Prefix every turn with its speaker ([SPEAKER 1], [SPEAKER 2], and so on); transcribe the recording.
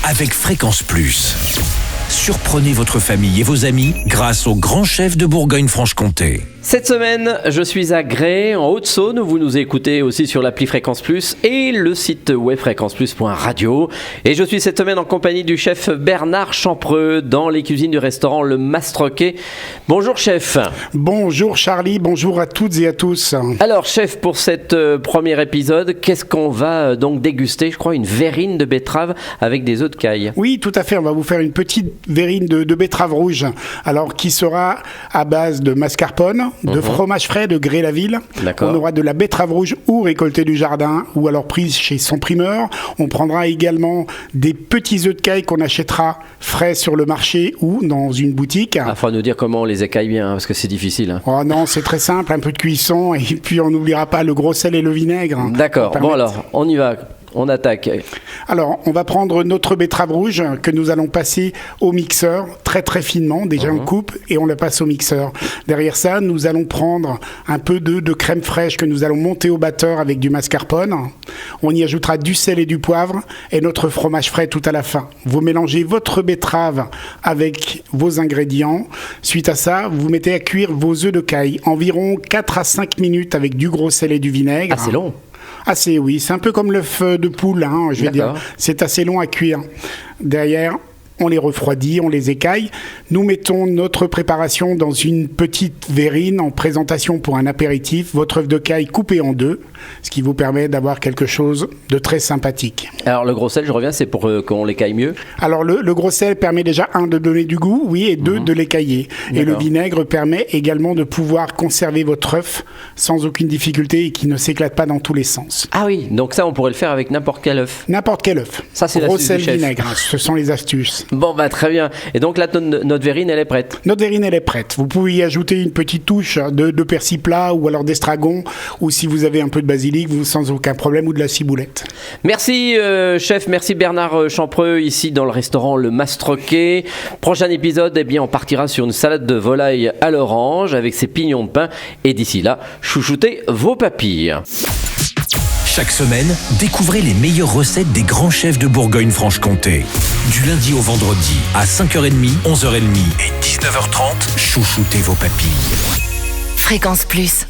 [SPEAKER 1] avec Fréquence Plus. Surprenez votre famille et vos amis grâce au grand chef de Bourgogne-Franche-Comté.
[SPEAKER 2] Cette semaine, je suis à Grès, en Haute-Saône. Vous nous écoutez aussi sur l'appli Fréquence Plus et le site web fréquenceplus.radio. Et je suis cette semaine en compagnie du chef Bernard Champreux dans les cuisines du restaurant Le Mastroquet. Bonjour chef.
[SPEAKER 3] Bonjour Charlie, bonjour à toutes et à tous.
[SPEAKER 2] Alors chef, pour cet premier épisode, qu'est-ce qu'on va donc déguster? Je crois une verrine de betterave avec des œufs de caille.
[SPEAKER 3] Oui, tout à fait, on va vous faire une petite verrine de betterave rouge, alors qui sera à base de mascarpone, de fromage frais de Grès-la-Ville.
[SPEAKER 2] D'accord.
[SPEAKER 3] On aura de la betterave rouge ou récoltée du jardin ou alors prise chez son primeur. On prendra également des petits œufs de caille qu'on achètera frais sur le marché ou dans une boutique.
[SPEAKER 2] Il faut nous dire comment on les écaille bien, parce que c'est difficile. Hein.
[SPEAKER 3] Oh non, c'est très simple, un peu de cuisson et puis on n'oubliera pas le gros sel et le vinaigre.
[SPEAKER 2] D'accord, bon alors, on y va. On attaque.
[SPEAKER 3] Alors, on va prendre notre betterave rouge que nous allons passer au mixeur très très finement. Déjà, on coupe et on la passe au mixeur. Derrière ça, nous allons prendre un peu de crème fraîche que nous allons monter au batteur avec du mascarpone. On y ajoutera du sel et du poivre et notre fromage frais tout à la fin. Vous mélangez votre betterave avec vos ingrédients. Suite à ça, vous mettez à cuire vos œufs de caille. Environ 4 à 5 minutes avec du gros sel et du vinaigre.
[SPEAKER 2] Ah, c'est long.
[SPEAKER 3] Assez, oui. C'est un peu comme l'œuf de poule, hein, je vais dire. C'est assez long à cuire. Derrière, on les refroidit, on les écaille. Nous mettons notre préparation dans une petite verrine en présentation pour un apéritif. Votre œuf de caille coupé en deux, ce qui vous permet d'avoir quelque chose de très sympathique.
[SPEAKER 2] Alors le gros sel, je reviens, c'est pour qu'on l'écaille mieux.
[SPEAKER 3] Alors le gros sel permet déjà, de donner du goût, oui, et deux, de l'écailler. Et le vinaigre permet également de pouvoir conserver votre œuf sans aucune difficulté et qui ne s'éclate pas dans tous les sens.
[SPEAKER 2] Ah oui, donc ça on pourrait le faire avec n'importe quel œuf.
[SPEAKER 3] N'importe quel œuf.
[SPEAKER 2] Ça c'est
[SPEAKER 3] gros
[SPEAKER 2] l'astuce
[SPEAKER 3] sel,
[SPEAKER 2] du chef.
[SPEAKER 3] vinaigre, hein, ce sont les astuces.
[SPEAKER 2] Bon bah très bien. Et donc là notre verrine elle est prête.
[SPEAKER 3] Notre verrine elle est prête. Vous pouvez y ajouter une petite touche de persil plat ou alors d'estragon ou si vous avez un peu de basilic, vous sans aucun problème, ou de la ciboulette.
[SPEAKER 2] Merci chef, merci Bernard Champreux ici dans le restaurant Le Mastroquet. Prochain épisode, eh bien on partira sur une salade de volaille à l'orange avec ses pignons de pain et d'ici là, chouchoutez vos papilles.
[SPEAKER 1] Chaque semaine, découvrez les meilleures recettes des grands chefs de Bourgogne-Franche-Comté. Du lundi au vendredi, à 5h30, 11h30 et 19h30, chouchoutez vos papilles.
[SPEAKER 4] Fréquence Plus.